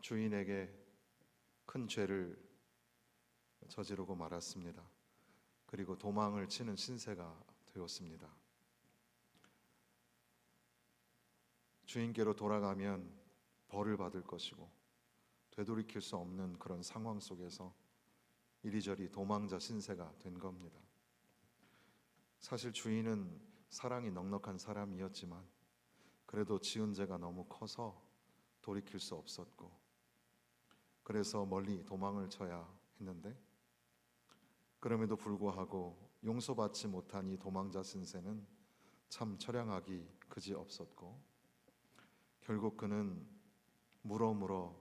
주인에게 큰 죄를 저지르고 말았습니다. 그리고 도망을 치는 신세가 되었습니다. 주인께로 돌아가면 벌을 받을 것이고 되돌이킬 수 없는 그런 상황 속에서 이리저리 도망자 신세가 된 겁니다. 사실 주인은 사랑이 넉넉한 사람이었지만 그래도 지은 죄가 너무 커서 돌이킬 수 없었고, 그래서 멀리 도망을 쳐야 했는데, 그럼에도 불구하고 용서받지 못한 이 도망자 신세는 참 처량하기 그지없었고, 결국 그는 물어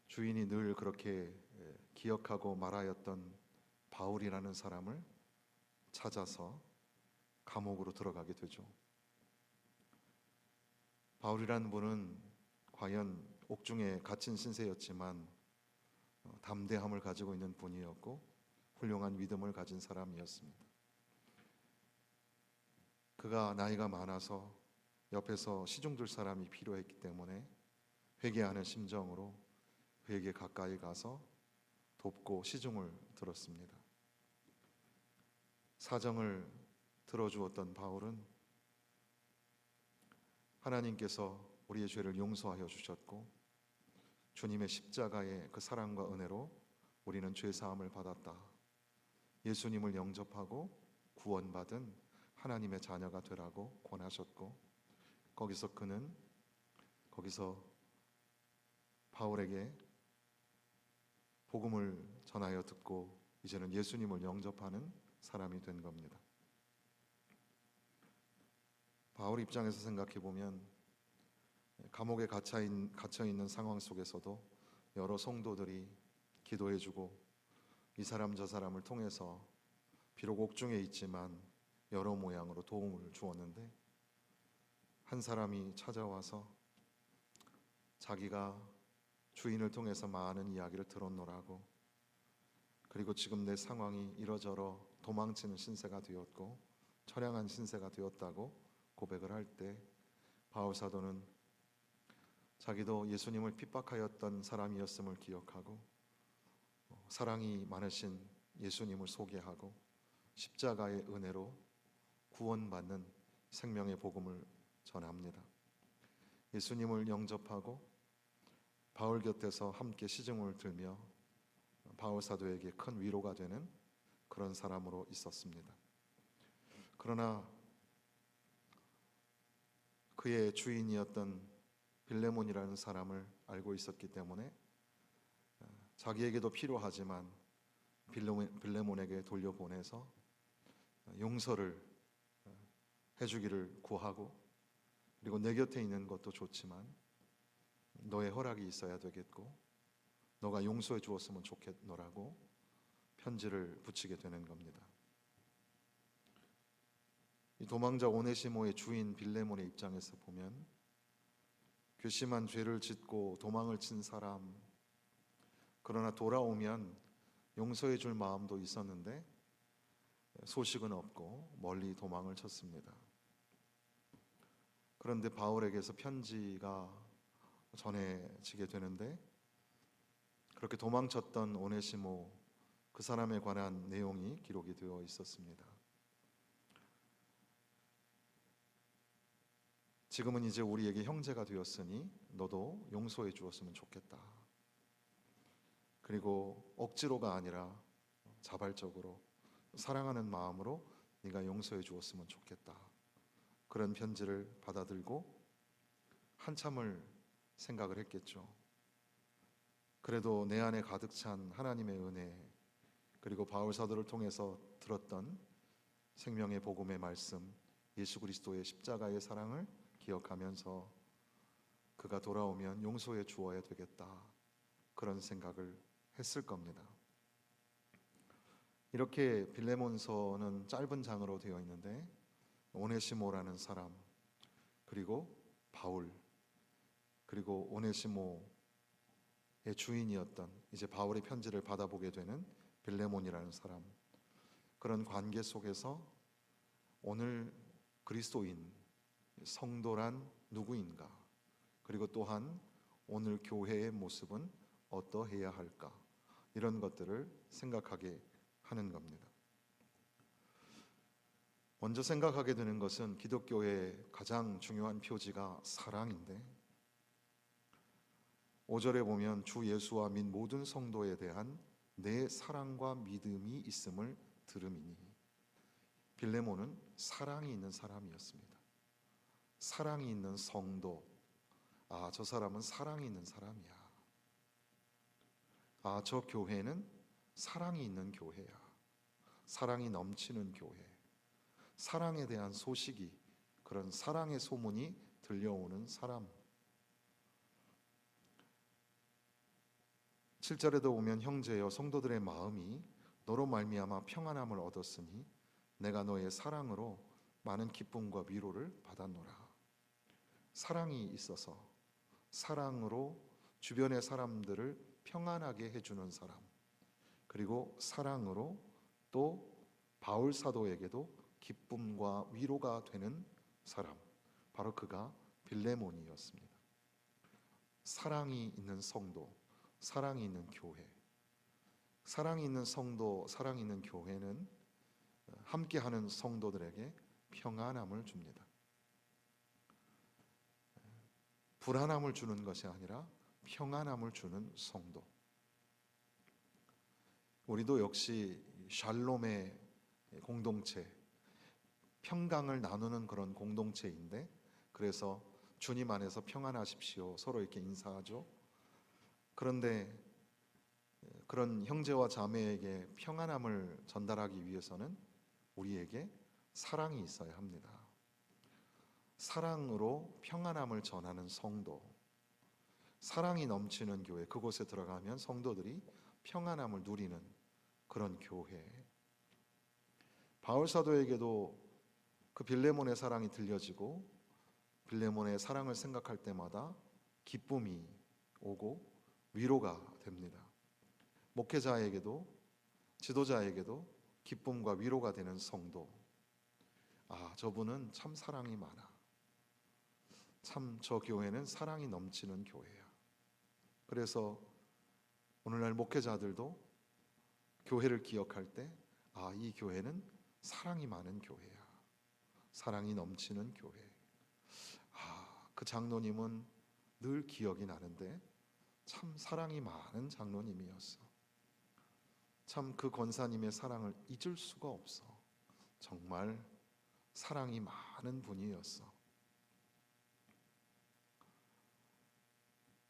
주인이 늘 그렇게 기억하고 말하였던 바울이라는 사람을 찾아서 감옥으로 들어가게 되죠. 바울이라는 분은 과연 옥중에 갇힌 신세였지만 담대함을 가지고 있는 분이었고 훌륭한 믿음을 가진 사람이었습니다. 그가 나이가 많아서 옆에서 시중들 사람이 필요했기 때문에 회개하는 심정으로 그에게 가까이 가서 돕고 시중을 들었습니다. 사정을 들어주었던 바울은 하나님께서 우리의 죄를 용서하여 주셨고 주님의 십자가의 그 사랑과 은혜로 우리는 죄 사함을 받았다, 예수님을 영접하고 구원받은 하나님의 자녀가 되라고 권하셨고, 거기서 바울에게 복음을 전하여 듣고 이제는 예수님을 영접하는 사람이 된 겁니다. 바울 입장에서 생각해 보면 감옥에 갇혀 있는 상황 속에서도 여러 성도들이 기도해주고 이 사람 저 사람을 통해서 비록 옥중에 있지만 여러 모양으로 도움을 주었는데, 한 사람이 찾아와서 자기가 주인을 통해서 많은 이야기를 들었노라고, 그리고 지금 내 상황이 이러저러 도망치는 신세가 되었고 처량한 신세가 되었다고 고백을 할 때, 바울 사도는 자기도 예수님을 핍박하였던 사람이었음을 기억하고 사랑이 많으신 예수님을 소개하고 십자가의 은혜로 구원받는 생명의 복음을 전합니다. 예수님을 영접하고 바울 곁에서 함께 시중을 들며 바울 사도에게 큰 위로가 되는 그런 사람으로 있었습니다. 그러나 그의 주인이었던 빌레몬이라는 사람을 알고 있었기 때문에 자기에게도 필요하지만 빌레몬에게 돌려보내서 용서를 해주기를 구하고, 그리고 내 곁에 있는 것도 좋지만 너의 허락이 있어야 되겠고 너가 용서해 주었으면 좋겠노라고 편지를 붙이게 되는 겁니다. 이 도망자 오네시모의 주인 빌레몬의 입장에서 보면 괘씸한 죄를 짓고 도망을 친 사람, 그러나 돌아오면 용서해 줄 마음도 있었는데 소식은 없고 멀리 도망을 쳤습니다. 그런데 바울에게서 편지가 전해지게 되는데, 그렇게 도망쳤던 오네시모 그 사람에 관한 내용이 기록이 되어 있었습니다. 지금은 이제 우리에게 형제가 되었으니 너도 용서해 주었으면 좋겠다. 그리고 억지로가 아니라 자발적으로 사랑하는 마음으로 네가 용서해 주었으면 좋겠다. 그런 편지를 받아들고 한참을 생각을 했겠죠. 그래도 내 안에 가득 찬 하나님의 은혜, 그리고 바울 사도를 통해서 들었던 생명의 복음의 말씀, 예수 그리스도의 십자가의 사랑을 기억하면서 그가 돌아오면 용서해 주어야 되겠다, 그런 생각을 했을 겁니다. 이렇게 빌레몬서는 짧은 장으로 되어 있는데 오네시모라는 사람, 그리고 바울, 그리고 오네시모의 주인이었던 이제 바울의 편지를 받아보게 되는 빌레몬이라는 사람, 그런 관계 속에서 오늘 그리스도인 성도란 누구인가, 그리고 또한 오늘 교회의 모습은 어떠해야 할까? 이런 것들을 생각하게 하는 겁니다. 먼저 생각하게 되는 것은 기독교의 가장 중요한 표지가 사랑인데, 5절에 보면 주 예수와 민 모든 성도에 대한 내 사랑과 믿음이 있음을 들음이니, 빌레몬은 사랑이 있는 사람이었습니다. 사랑이 있는 성도, 저 사람은 사랑이 있는 사람이야. 저 교회는 사랑이 있는 교회야. 사랑이 넘치는 교회. 사랑에 대한 소식이, 그런 사랑의 소문이 들려오는 사람. 7절에도 보면 형제여 성도들의 마음이 너로 말미암아 평안함을 얻었으니 내가 너의 사랑으로 많은 기쁨과 위로를 받았노라. 사랑이 있어서, 사랑으로 주변의 사람들을 평안하게 해주는 사람, 그리고 사랑으로 또 바울 사도에게도 기쁨과 위로가 되는 사람, 바로 그가 빌레몬이었습니다. 사랑이 있는 성도, 사랑이 있는 교회, 사랑이 있는 성도, 사랑이 있는 교회는 함께하는 성도들에게 평안함을 줍니다. 불안함을 주는 것이 아니라 평안함을 주는 성도. 우리도 역시 샬롬의 공동체, 평강을 나누는 그런 공동체인데, 그래서 주님 안에서 평안하십시오 서로 이렇게 인사하죠. 그런데 그런 형제와 자매에게 평안함을 전달하기 위해서는 우리에게 사랑이 있어야 합니다. 사랑으로 평안함을 전하는 성도, 사랑이 넘치는 교회, 그곳에 들어가면 성도들이 평안함을 누리는 그런 교회. 바울 사도에게도 그 빌레몬의 사랑이 들려지고, 빌레몬의 사랑을 생각할 때마다 기쁨이 오고 위로가 됩니다. 목회자에게도, 지도자에게도 기쁨과 위로가 되는 성도. 저분은 참 사랑이 많아. 참 저 교회는 사랑이 넘치는 교회야. 그래서 오늘날 목회자들도 교회를 기억할 때, 이 교회는 사랑이 많은 교회야. 사랑이 넘치는 교회. 그 장로님은 늘 기억이 나는데 참 사랑이 많은 장로님이었어. 참 그 권사님의 사랑을 잊을 수가 없어. 정말 사랑이 많은 분이었어.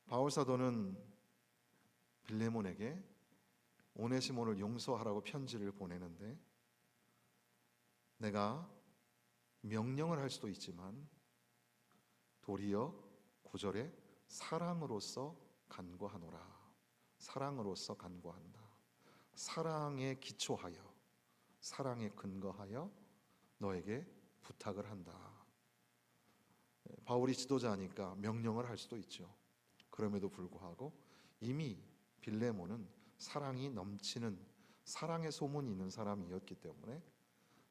바울 사도는 빌레몬에게 오네시모를 용서하라고 편지를 보내는데, 내가 명령을 할 수도 있지만 도리어 9절에 사랑으로서 간구하노라. 사랑으로서 간구한다. 사랑에 기초하여, 사랑에 근거하여 너에게 부탁을 한다. 바울이 지도자니까 명령을 할 수도 있죠. 그럼에도 불구하고 이미 빌레몬은 사랑이 넘치는, 사랑의 소문이 있는 사람이었기 때문에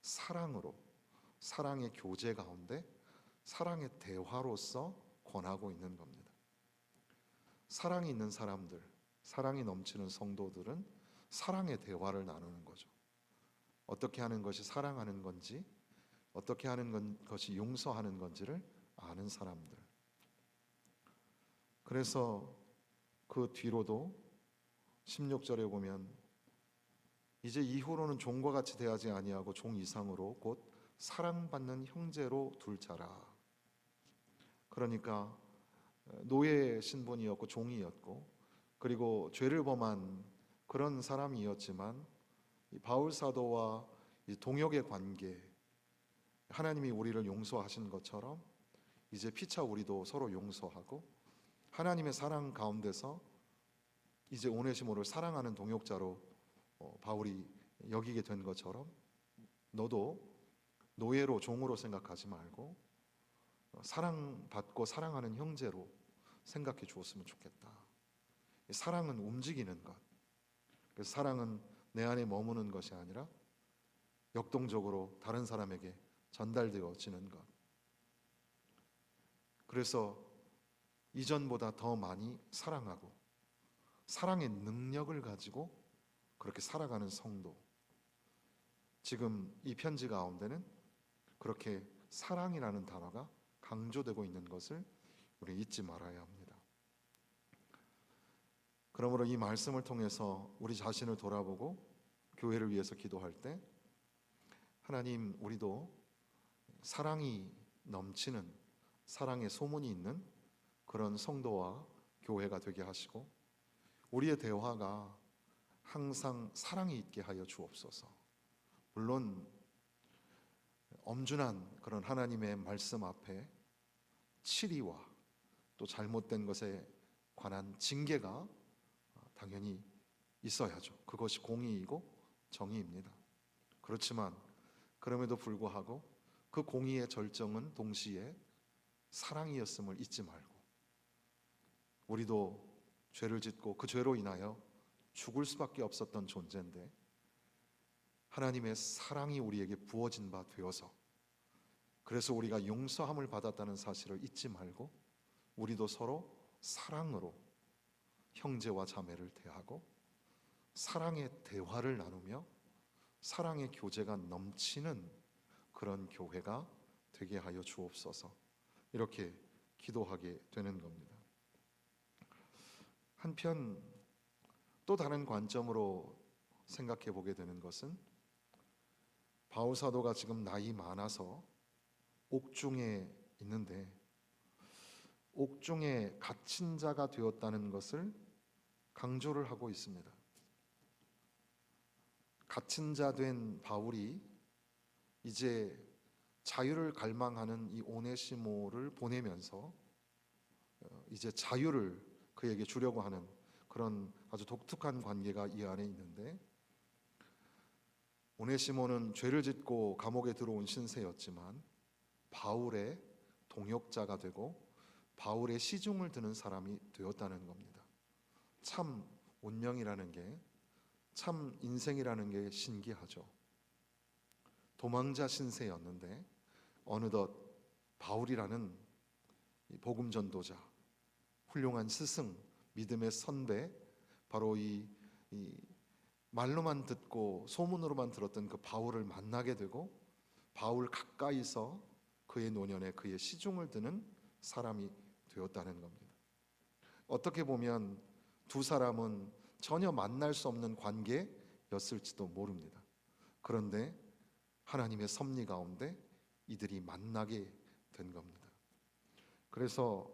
사랑으로, 사랑의 교제 가운데 사랑의 대화로서 권하고 있는 겁니다. 사랑이 있는 사람들, 사랑이 넘치는 성도들은 사랑의 대화를 나누는 거죠. 어떻게 하는 것이 사랑하는 건지, 어떻게 하는 것이 용서하는 건지를 아는 사람들. 그래서 그 뒤로도 16절에 보면 이제 이후로는 종과 같이 대하지 아니하고 종 이상으로 곧 사랑받는 형제로 둘 자라. 그러니까 노예 신분이었고 종이었고, 그리고 죄를 범한 그런 사람이었지만 바울 사도와 동역의 관계, 하나님이 우리를 용서하신 것처럼 이제 피차 우리도 서로 용서하고 하나님의 사랑 가운데서 이제 오네시모를 사랑하는 동역자로 바울이 여기게 된 것처럼 너도 노예로, 종으로 생각하지 말고 사랑받고 사랑하는 형제로 생각해 주었으면 좋겠다. 사랑은 움직이는 것. 그래서 사랑은 내 안에 머무는 것이 아니라 역동적으로 다른 사람에게 전달되어지는 것. 그래서 이전보다 더 많이 사랑하고 사랑의 능력을 가지고 그렇게 살아가는 성도, 지금 이 편지 가운데는 그렇게 사랑이라는 단어가 강조되고 있는 것을 우리 잊지 말아야 합니다. 그러므로 이 말씀을 통해서 우리 자신을 돌아보고 교회를 위해서 기도할 때, 하나님, 우리도 사랑이 넘치는, 사랑의 소문이 있는 그런 성도와 교회가 되게 하시고, 우리의 대화가 항상 사랑이 있게 하여 주옵소서. 물론 엄준한 그런 하나님의 말씀 앞에 치리와 또 잘못된 것에 관한 징계가 당연히 있어야죠. 그것이 공의이고 정의입니다. 그렇지만 그럼에도 불구하고 그 공의의 절정은 동시에 사랑이었음을 잊지 말고, 우리도 죄를 짓고 그 죄로 인하여 죽을 수밖에 없었던 존재인데 하나님의 사랑이 우리에게 부어진 바 되어서, 그래서 우리가 용서함을 받았다는 사실을 잊지 말고 우리도 서로 사랑으로 형제와 자매를 대하고 사랑의 대화를 나누며 사랑의 교제가 넘치는 그런 교회가 되게 하여 주옵소서. 이렇게 기도하게 되는 겁니다. 한편 또 다른 관점으로 생각해 보게 되는 것은, 바울 사도가 지금 나이 많아서 옥중에 있는데 옥중에 갇힌 자가 되었다는 것을 강조를 하고 있습니다. 갇힌 자 된 바울이 이제 자유를 갈망하는 이 오네시모를 보내면서 이제 자유를 그에게 주려고 하는 그런 아주 독특한 관계가 이 안에 있는데, 오네시모는 죄를 짓고 감옥에 들어온 신세였지만 바울의 동역자가 되고 바울의 시중을 드는 사람이 되었다는 겁니다. 참 운명이라는 게, 참 인생이라는 게 신기하죠. 도망자 신세였는데 어느덧 바울이라는 복음 전도자, 훌륭한 스승, 믿음의 선배, 바로 이 말로만 듣고 소문으로만 들었던 그 바울을 만나게 되고 바울 가까이서 그의 노년에 그의 시중을 드는 사람이 되었다는 겁니다. 어떻게 보면 두 사람은 전혀 만날 수 없는 관계였을지도 모릅니다. 그런데 하나님의 섭리 가운데 이들이 만나게 된 겁니다. 그래서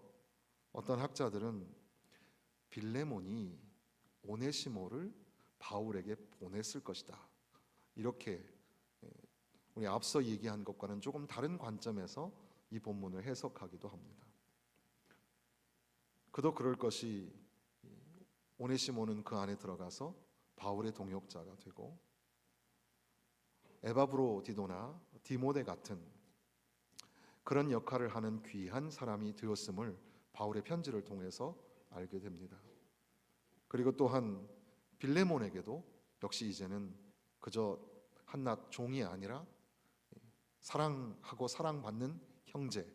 어떤 학자들은 빌레몬이 오네시모를 바울에게 보냈을 것이다, 이렇게 우리 앞서 얘기한 것과는 조금 다른 관점에서 이 본문을 해석하기도 합니다. 그도 그럴 것이, 오네시모는 그 안에 들어가서 바울의 동역자가 되고 에바브로디도나 디모데 같은 그런 역할을 하는 귀한 사람이 되었음을 바울의 편지를 통해서 알게 됩니다. 그리고 또한 빌레몬에게도 역시 이제는 그저 한낱 종이 아니라 사랑하고 사랑받는 형제,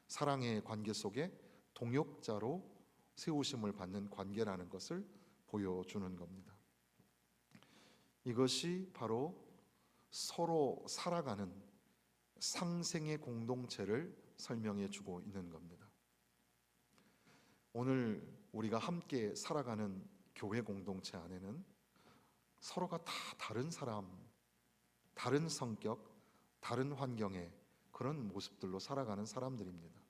사랑의 관계 속에 동역자로 세우심을 받는 관계라는 것을 보여주는 겁니다. 이것이 바로 서로 살아가는 상생의 공동체를 설명해 주고 있는 겁니다. 오늘 우리가 함께 살아가는 교회 공동체 안에는 서로가 다 다른 사람, 다른 성격, 다른 환경의 그런 모습들로 살아가는 사람들입니다.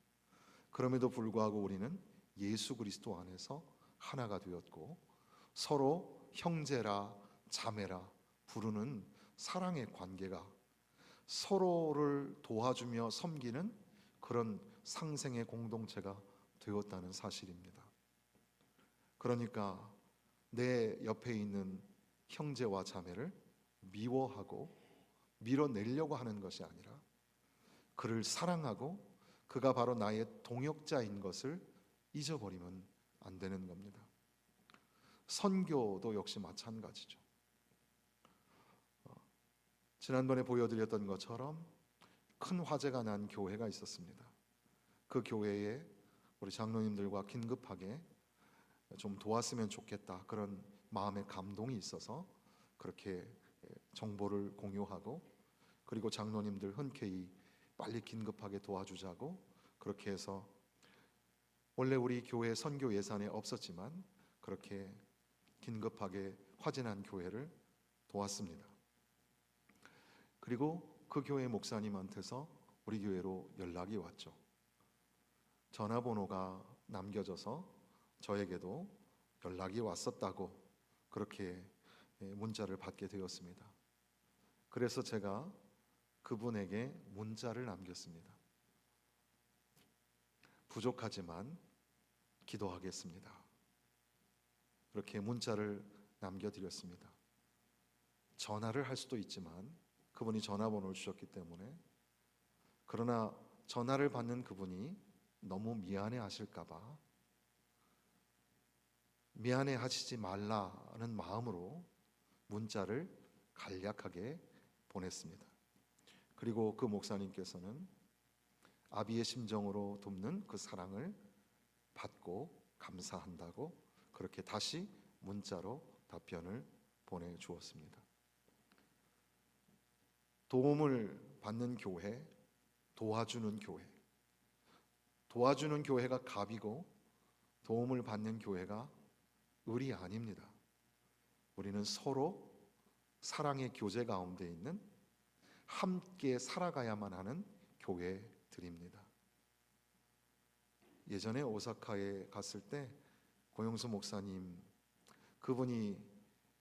그럼에도 불구하고 우리는 예수 그리스도 안에서 하나가 되었고 서로 형제라 자매라 부르는 사랑의 관계가, 서로를 도와주며 섬기는 그런 상생의 공동체가 되었다는 사실입니다. 그러니까 내 옆에 있는 형제와 자매를 미워하고 밀어내려고 하는 것이 아니라 그를 사랑하고 그가 바로 나의 동역자인 것을 잊어버리면 안 되는 겁니다. 선교도 역시 마찬가지죠. 지난번에 보여드렸던 것처럼 큰 화재가 난 교회가 있었습니다. 그 교회에 우리 장로님들과 긴급하게 좀 도왔으면 좋겠다, 그런 마음의 감동이 있어서 그렇게 정보를 공유하고, 그리고 장로님들 흔쾌히 빨리 긴급하게 도와주자고, 그렇게 해서 원래 우리 교회 선교 예산에 없었지만 그렇게 긴급하게 화재난 교회를 도왔습니다. 그리고 그 교회 목사님한테서 우리 교회로 연락이 왔죠. 전화번호가 남겨져서 저에게도 연락이 왔었다고 그렇게 문자를 받게 되었습니다. 그래서 제가 그분에게 문자를 남겼습니다. 부족하지만 기도하겠습니다. 그렇게 문자를 남겨드렸습니다. 전화를 할 수도 있지만 그분이 전화번호를 주셨기 때문에, 그러나 전화를 받는 그분이 너무 미안해 하실까봐 미안해 하시지 말라는 마음으로 문자를 간략하게 보냈습니다. 그리고 그 목사님께서는 아비의 심정으로 돕는 그 사랑을 받고 감사한다고 그렇게 다시 문자로 답변을 보내주었습니다. 도움을 받는 교회, 도와주는 교회, 도와주는 교회가 갑이고 도움을 받는 교회가 을이 아닙니다. 우리는 서로 사랑의 교제 가운데 있는 함께 살아가야만 하는 교회들입니다. 예전에 오사카에 갔을 때 고영수 목사님, 그분이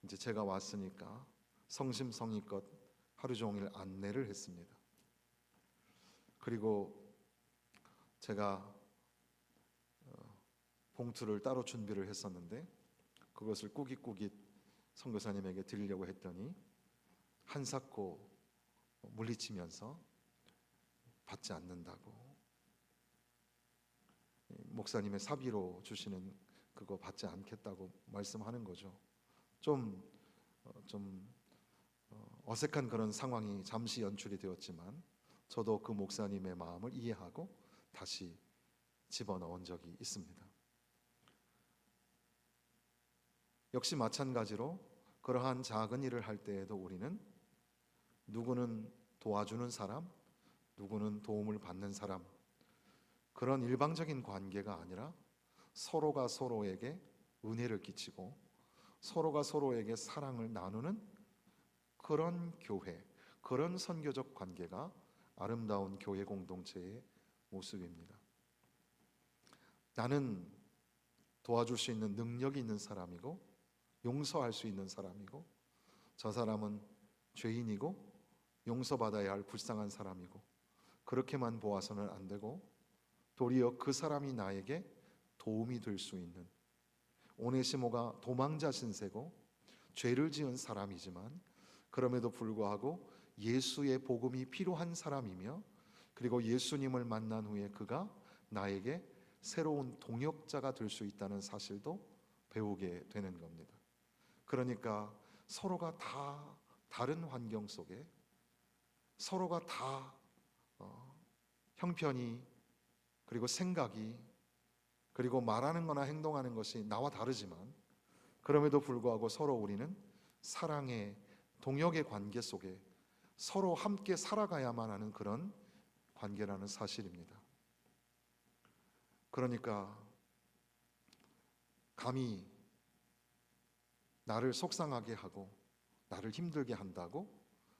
이제 제가 왔으니까 성심성의껏 하루 종일 안내를 했습니다. 그리고 제가 봉투를 따로 준비를 했었는데 그것을 꾸깃꾸깃 선교사님에게 드리려고 했더니 한사코 물리치면서 받지 않는다고, 목사님의 사비로 주시는 그거 받지 않겠다고 말씀하는 거죠. 좀 어색한 그런 상황이 잠시 연출이 되었지만 저도 그 목사님의 마음을 이해하고 다시 집어넣은 적이 있습니다. 역시 마찬가지로 그러한 작은 일을 할 때에도 우리는 누구는 도와주는 사람, 누구는 도움을 받는 사람, 그런 일방적인 관계가 아니라 서로가 서로에게 은혜를 끼치고 서로가 서로에게 사랑을 나누는 그런 교회, 그런 선교적 관계가 아름다운 교회 공동체의 모습입니다. 나는 도와줄 수 있는 능력이 있는 사람이고 용서할 수 있는 사람이고, 저 사람은 죄인이고 용서받아야 할 불쌍한 사람이고, 그렇게만 보아서는 안 되고 도리어 그 사람이 나에게 도움이 될 수 있는, 오네시모가 도망자 신세고 죄를 지은 사람이지만 그럼에도 불구하고 예수의 복음이 필요한 사람이며, 그리고 예수님을 만난 후에 그가 나에게 새로운 동역자가 될 수 있다는 사실도 배우게 되는 겁니다. 그러니까 서로가 다 다른 환경 속에 서로가 다 형편이, 그리고 생각이, 그리고 말하는 거나 행동하는 것이 나와 다르지만 그럼에도 불구하고 서로 우리는 사랑의 동역의 관계 속에 서로 함께 살아가야만 하는 그런 관계라는 사실입니다. 그러니까 감히 나를 속상하게 하고 나를 힘들게 한다고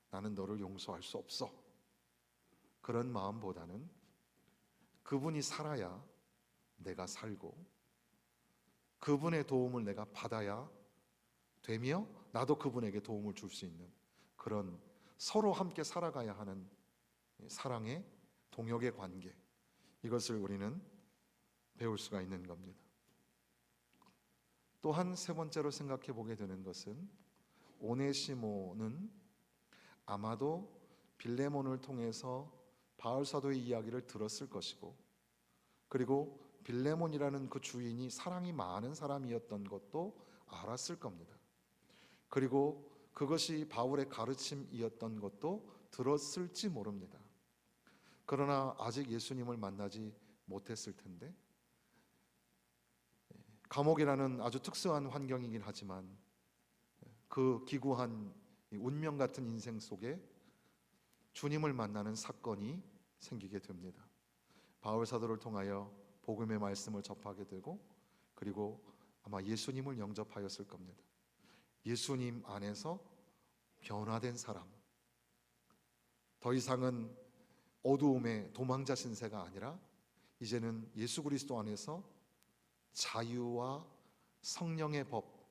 나는 너를 용서할 수 없어, 그런 마음보다는 그분이 살아야 내가 살고 그분의 도움을 내가 받아야 되며 나도 그분에게 도움을 줄 수 있는 그런 서로 함께 살아가야 하는 사랑의 동역의 관계, 이것을 우리는 배울 수가 있는 겁니다. 또한 세 번째로 생각해 보게 되는 것은 오네시모는 아마도 빌레몬을 통해서 바울 사도의 이야기를 들었을 것이고, 그리고 빌레몬이라는 그 주인이 사랑이 많은 사람이었던 것도 알았을 겁니다. 그리고 그것이 바울의 가르침이었던 것도 들었을지 모릅니다. 그러나 아직 예수님을 만나지 못했을 텐데 감옥이라는 아주 특수한 환경이긴 하지만 그 기구한 운명 같은 인생 속에 주님을 만나는 사건이 생기게 됩니다. 바울 사도를 통하여 복음의 말씀을 접하게 되고, 그리고 아마 예수님을 영접하였을 겁니다. 예수님 안에서 변화된 사람, 더 이상은 어두움의 도망자 신세가 아니라 이제는 예수 그리스도 안에서 자유와 성령의 법,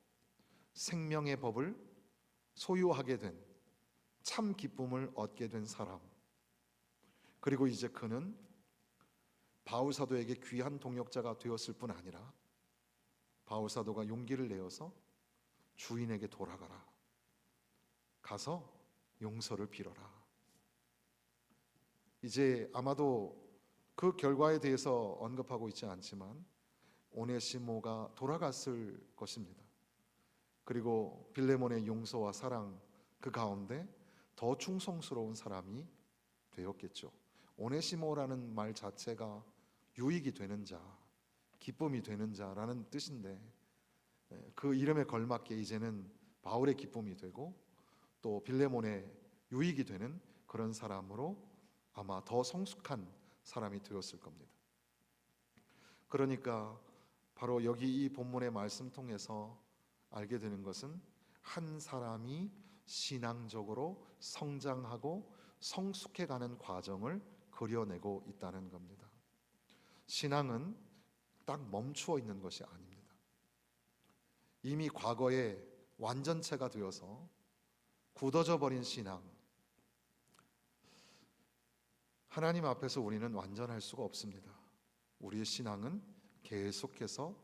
생명의 법을 소유하게 된, 참 기쁨을 얻게 된 사람. 그리고 이제 그는 바울 사도에게 귀한 동역자가 되었을 뿐 아니라 바울 사도가 용기를 내어서 주인에게 돌아가라, 가서 용서를 빌어라. 이제 아마도 그 결과에 대해서 언급하고 있지 않지만 오네시모가 돌아갔을 것입니다. 그리고 빌레몬의 용서와 사랑 그 가운데 더 충성스러운 사람이 되었겠죠. 오네시모라는 말 자체가 유익이 되는 자, 기쁨이 되는 자라는 뜻인데, 그 이름에 걸맞게 이제는 바울의 기쁨이 되고 또 빌레몬의 유익이 되는 그런 사람으로 아마 더 성숙한 사람이 되었을 겁니다. 그러니까 바로 여기 이 본문의 말씀 통해서 알게 되는 것은 한 사람이 신앙적으로 성장하고 성숙해가는 과정을 그려내고 있다는 겁니다. 신앙은 딱 멈추어 있는 것이 아닙니다. 이미 과거에 완전체가 되어서 굳어져 버린 신앙, 하나님 앞에서 우리는 완전할 수가 없습니다. 우리의 신앙은 계속해서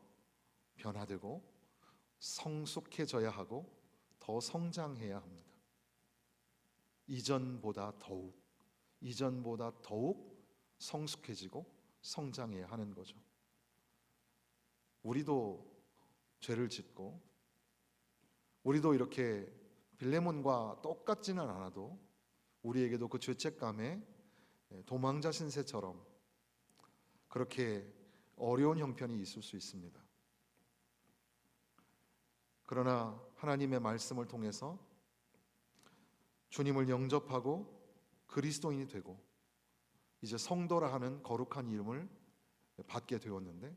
변화되고 성숙해져야 하고 더 성장해야 합니다. 이전보다 더욱 성숙해지고 성장해야 하는 거죠. 우리도 죄를 짓고 우리도 이렇게 빌레몬과 똑같지는 않아도 우리에게도 그 죄책감에 도망자 신세처럼 그렇게 어려운 형편이 있을 수 있습니다. 그러나 하나님의 말씀을 통해서 주님을 영접하고 그리스도인이 되고 이제 성도라 하는 거룩한 이름을 받게 되었는데,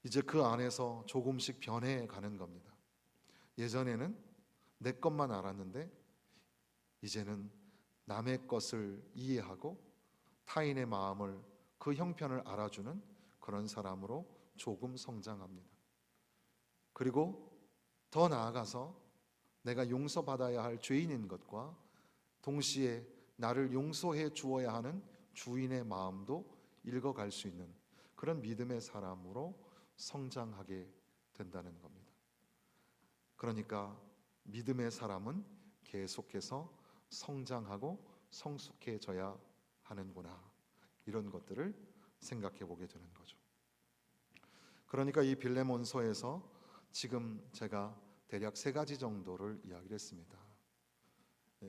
이제 그 안에서 조금씩 변해가는 겁니다. 예전에는 내 것만 알았는데 이제는 남의 것을 이해하고 타인의 마음을, 그 형편을 알아주는 그런 사람으로 조금 성장합니다. 그리고 더 나아가서 내가 용서받아야 할 죄인인 것과 동시에 나를 용서해 주어야 하는 주인의 마음도 읽어갈 수 있는 그런 믿음의 사람으로 성장하게 된다는 겁니다. 그러니까 믿음의 사람은 계속해서 성장하고 성숙해져야 하는구나, 이런 것들을 생각해 보게 되는 거죠. 그러니까 이 빌레몬서에서 지금 제가 대략 3가지 정도를 이야기를 했습니다.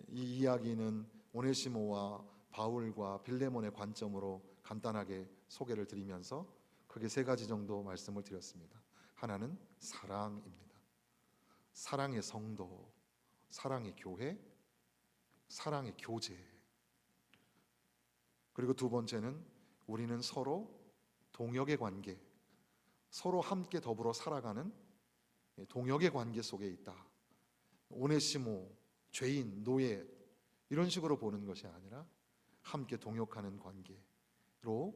이 이야기는 오네시모와 바울과 빌레몬의 관점으로 간단하게 소개를 드리면서 크게 3가지 정도 말씀을 드렸습니다. 하나는 사랑입니다. 사랑의 성도, 사랑의 교회, 사랑의 교제. 그리고 두 번째는 우리는 서로 동역의 관계, 서로 함께 더불어 살아가는 동역의 관계 속에 있다. 오네시모, 죄인, 노예, 이런 식으로 보는 것이 아니라 함께 동역하는 관계로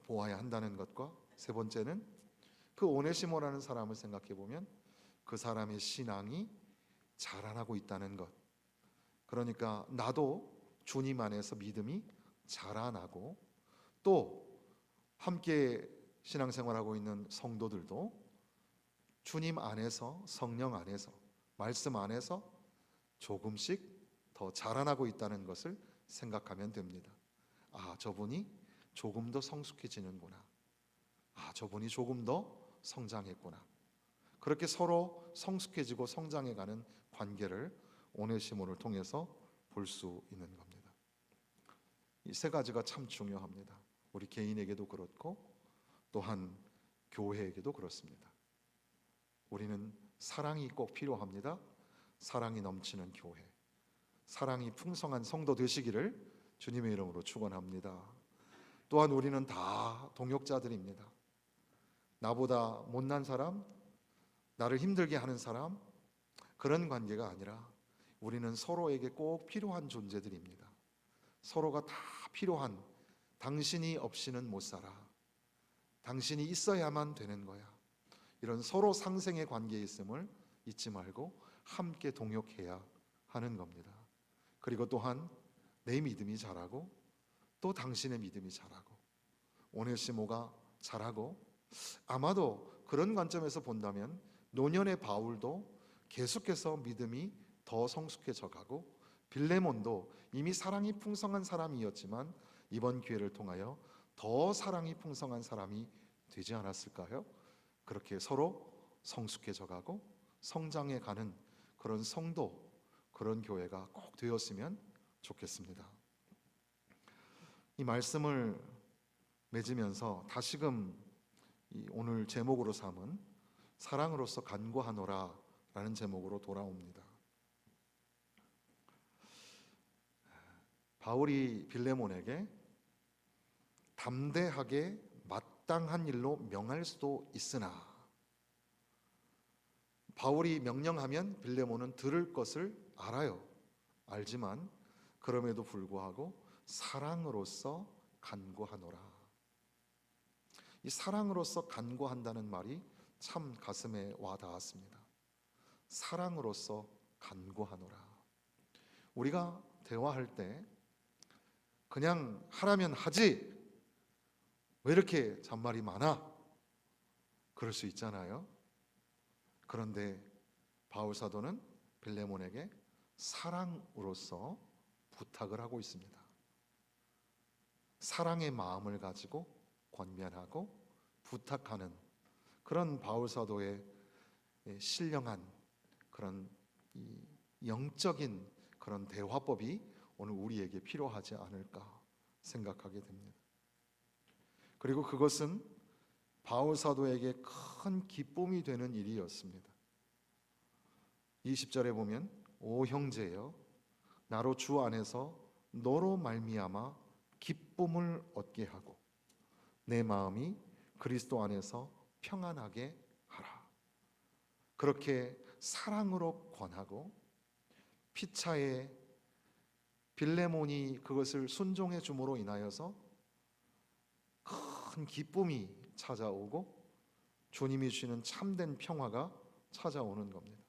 보아야 한다는 것과, 세 번째는 그 오네시모라는 사람을 생각해 보면 그 사람의 신앙이 자라나고 있다는 것. 그러니까 나도 주님 안에서 믿음이 자라나고, 또 함께 신앙생활하고 있는 성도들도 주님 안에서, 성령 안에서, 말씀 안에서 조금씩 더 자라나고 있다는 것을 생각하면 됩니다. 아, 저분이 조금 더 성숙해지는구나. 아, 저분이 조금 더 성장했구나. 그렇게 서로 성숙해지고 성장해가는 관계를 오네시모를 통해서 볼 수 있는 겁니다. 이 3가지가 참 중요합니다. 우리 개인에게도 그렇고 또한 교회에게도 그렇습니다. 우리는 사랑이 꼭 필요합니다. 사랑이 넘치는 교회, 사랑이 풍성한 성도 되시기를 주님의 이름으로 축원합니다. 또한 우리는 다 동역자들입니다. 나보다 못난 사람, 나를 힘들게 하는 사람, 그런 관계가 아니라 우리는 서로에게 꼭 필요한 존재들입니다. 서로가 다 필요한, 당신이 없이는 못 살아, 당신이 있어야만 되는 거야, 이런 서로 상생의 관계에 있음을 잊지 말고 함께 동역해야 하는 겁니다. 그리고 또한 내 믿음이 자라고 또 당신의 믿음이 자라고 오네시모가 자라고, 아마도 그런 관점에서 본다면 노년의 바울도 계속해서 믿음이 더 성숙해져 가고, 빌레몬도 이미 사랑이 풍성한 사람이었지만 이번 기회를 통하여 더 사랑이 풍성한 사람이 되지 않았을까요? 그렇게 서로 성숙해져 가고 성장해 가는 그런 성도, 그런 교회가 꼭 되었으면 좋겠습니다. 이 말씀을 맺으면서 다시금 오늘 제목으로 삼은 사랑으로서 간구하노라 라는 제목으로 돌아옵니다. 바울이 빌레몬에게 담대하게 마땅한 일로 명할 수도 있으나, 바울이 명령하면 빌레몬은 들을 것을 알지만 그럼에도 불구하고 사랑으로서 간구하노라. 이 사랑으로서 간구한다는 말이 참 가슴에 와 닿았습니다. 사랑으로서 간구하노라. 우리가 대화할 때 그냥 하라면 하지, 왜 이렇게 잔말이 많아? 그럴 수 있잖아요. 그런데 바울 사도는 빌레몬에게 사랑으로서 부탁을 하고 있습니다. 사랑의 마음을 가지고 권면하고 부탁하는 그런 바울 사도의 신령한 그런 영적인 그런 대화법이 오늘 우리에게 필요하지 않을까 생각하게 됩니다. 그리고 그것은 바울 사도에게 큰 기쁨이 되는 일이었습니다. 20절에 보면 오 형제여, 나로 주 안에서 너로 말미암아 기쁨을 얻게 하고 내 마음이 그리스도 안에서 평안하게 하라. 그렇게 사랑으로 권하고, 피차에 빌레몬이 그것을 순종해 줌으로 인하여서 큰 기쁨이 찾아오고 주님이 주시는 참된 평화가 찾아오는 겁니다.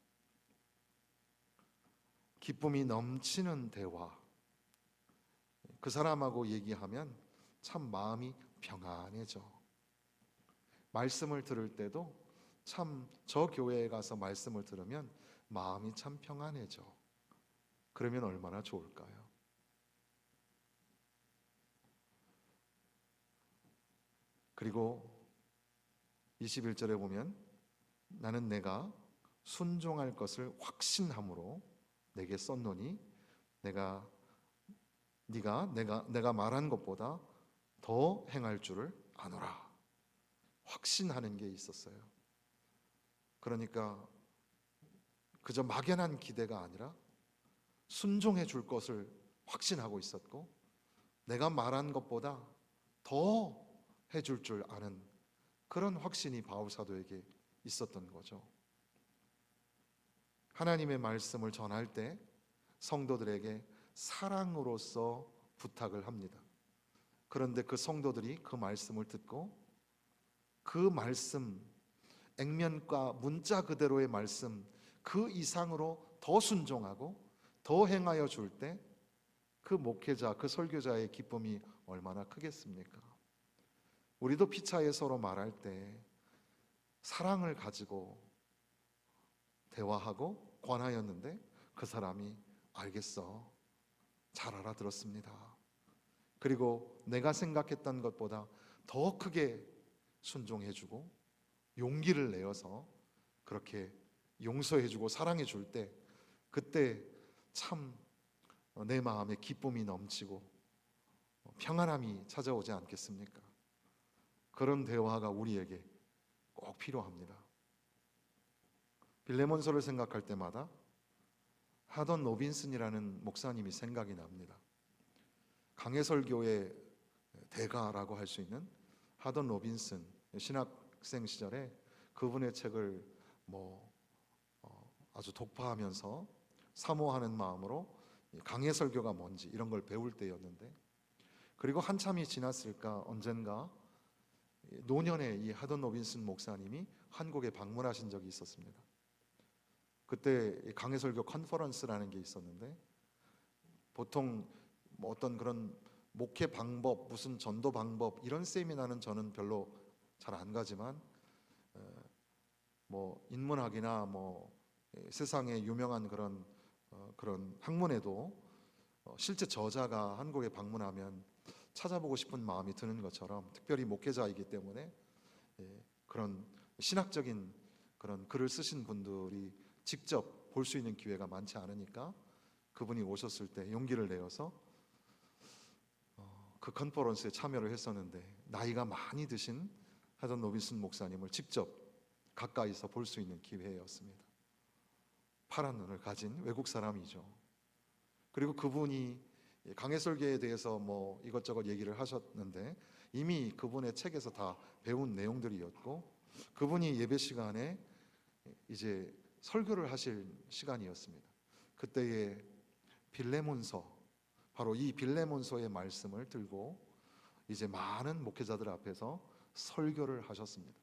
기쁨이 넘치는 대화, 그 사람하고 얘기하면 참 마음이 평안해져. 말씀을 들을 때도 참 저 교회에 가서 말씀을 들으면 마음이 참 평안해져. 그러면 얼마나 좋을까요? 그리고 21절에 보면 나는 내가 순종할 것을 확신함으로 내게 썼노니 내가 내가 말한 것보다 더 행할 줄을 아노라. 확신하는 게 있었어요. 그러니까 그저 막연한 기대가 아니라 순종해 줄 것을 확신하고 있었고, 내가 말한 것보다 더 해줄 줄 아는 그런 확신이 바울 사도에게 있었던 거죠. 하나님의 말씀을 전할 때 성도들에게 사랑으로서 부탁을 합니다. 그런데 그 성도들이 그 말씀을 듣고 그 말씀, 액면가 문자 그대로의 말씀 그 이상으로 더 순종하고 더 행하여 줄 때 그 목회자, 그 설교자의 기쁨이 얼마나 크겠습니까? 우리도 피차에 서로 말할 때 사랑을 가지고 대화하고 권하였는데 그 사람이 알겠어, 잘 알아들었습니다. 그리고 내가 생각했던 것보다 더 크게 순종해주고 용기를 내어서 그렇게 용서해주고 사랑해줄 때, 그때 참 내 마음에 기쁨이 넘치고 평안함이 찾아오지 않겠습니까? 그런 대화가 우리에게 꼭 필요합니다. 빌레몬서를 생각할 때마다 하던 로빈슨이라는 목사님이 생각이 납니다. 강해설교의 대가라고 할 수 있는 하던 로빈슨, 신학생 시절에 그분의 책을 아주 독파하면서 사모하는 마음으로 강해설교가 뭔지 이런 걸 배울 때였는데, 그리고 한참이 지났을까 언젠가 노년에 이 하던 로빈슨 목사님이 한국에 방문하신 적이 있었습니다. 그때 강해설교 컨퍼런스라는 게 있었는데, 보통 어떤 그런 목회 방법, 무슨 전도 방법 이런 세미나는 저는 별로 잘 안 가지만 인문학이나 세상에 유명한 그런 학문에도 실제 저자가 한국에 방문하면 찾아보고 싶은 마음이 드는 것처럼, 특별히 목회자이기 때문에 그런 신학적인 그런 글을 쓰신 분들이 직접 볼 수 있는 기회가 많지 않으니까 그분이 오셨을 때 용기를 내어서 그 컨퍼런스에 참여를 했었는데, 나이가 많이 드신 하던 로빈슨 목사님을 직접 가까이서 볼 수 있는 기회였습니다. 파란 눈을 가진 외국 사람이죠. 그리고 그분이 강해설교에 대해서 이것저것 얘기를 하셨는데, 이미 그분의 책에서 다 배운 내용들이었고, 그분이 예배 시간에 이제 설교를 하실 시간이었습니다. 그때에 빌레몬서, 바로 이 빌레몬서의 말씀을 들고 이제 많은 목회자들 앞에서 설교를 하셨습니다.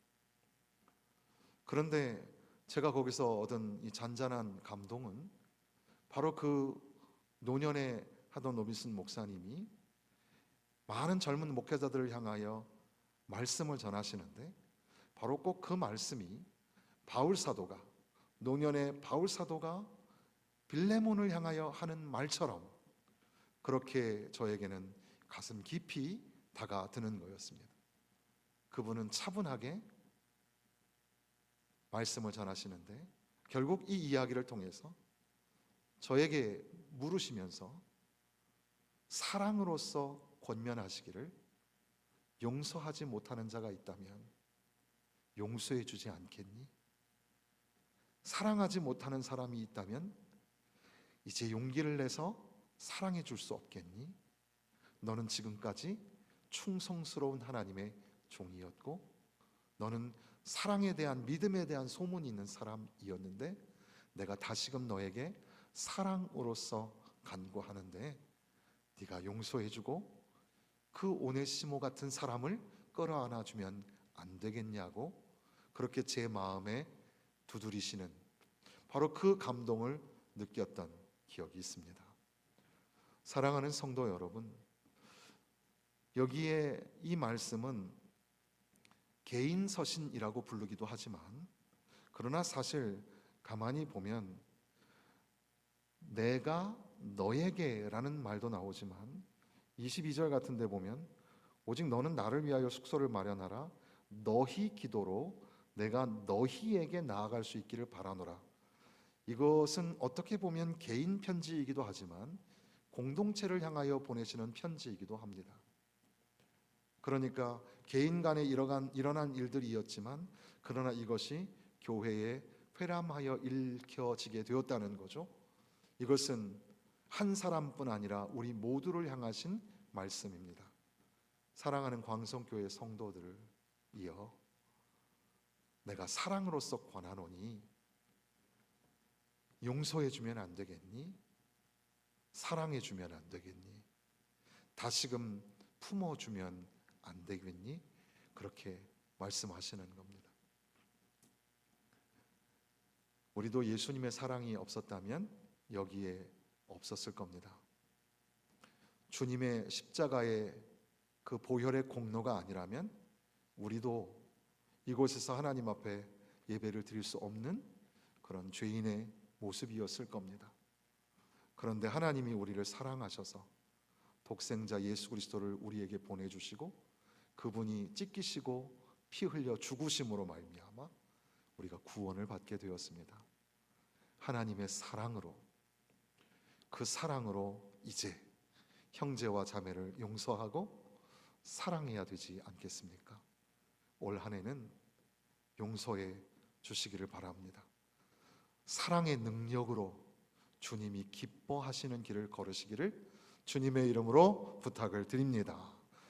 그런데 제가 거기서 얻은 이 잔잔한 감동은, 바로 그 노년에 하던 로빈슨 목사님이 많은 젊은 목회자들을 향하여 말씀을 전하시는데, 바로 꼭 그 말씀이 바울 사도가, 노년의 바울 사도가 빌레몬을 향하여 하는 말처럼 그렇게 저에게는 가슴 깊이 다가드는 거였습니다. 그분은 차분하게 말씀을 전하시는데, 결국 이 이야기를 통해서 저에게 물으시면서 사랑으로서 권면하시기를, 용서하지 못하는 자가 있다면 용서해 주지 않겠니? 사랑하지 못하는 사람이 있다면 이제 용기를 내서 사랑해 줄 수 없겠니? 너는 지금까지 충성스러운 하나님의 종이었고, 너는 사랑에 대한, 믿음에 대한 소문이 있는 사람이었는데, 내가 다시금 너에게 사랑으로서 간구하는데 네가 용서해주고 그 오네시모 같은 사람을 끌어안아 주면 안 되겠냐고, 그렇게 제 마음에 두드리시는, 바로 그 감동을 느꼈던 기억이 있습니다. 사랑하는 성도 여러분, 여기에 이 말씀은 개인 서신이라고 부르기도 하지만, 그러나 사실 가만히 보면 내가 너에게라는 말도 나오지만, 22절 같은 데 보면 오직 너는 나를 위하여 숙소를 마련하라, 너희 기도로 내가 너희에게 나아갈 수 있기를 바라노라. 이것은 어떻게 보면 개인 편지이기도 하지만 공동체를 향하여 보내시는 편지이기도 합니다. 그러니까 개인 간에 일어난 일들이었지만, 그러나 이것이 교회에 회람하여 읽혀지게 되었다는 거죠. 이것은 한 사람뿐 아니라 우리 모두를 향하신 말씀입니다. 사랑하는 광성교회 성도들이여, 내가 사랑으로서 권하노니 용서해 주면 안 되겠니? 사랑해 주면 안 되겠니? 다시금 품어 주면 안 되겠니? 그렇게 말씀하시는 겁니다. 우리도 예수님의 사랑이 없었다면 여기에 없었을 겁니다. 주님의 십자가의 그 보혈의 공로가 아니라면 우리도 이곳에서 하나님 앞에 예배를 드릴 수 없는 그런 죄인의 모습이었을 겁니다. 그런데 하나님이 우리를 사랑하셔서 독생자 예수 그리스도를 우리에게 보내주시고, 그분이 찢기시고 피 흘려 죽으심으로 말미암아 우리가 구원을 받게 되었습니다. 하나님의 사랑으로, 그 사랑으로 이제 형제와 자매를 용서하고 사랑해야 되지 않겠습니까? 올 한 해는 용서해 주시기를 바랍니다. 사랑의 능력으로 주님이 기뻐하시는 길을 걸으시기를 주님의 이름으로 부탁을 드립니다.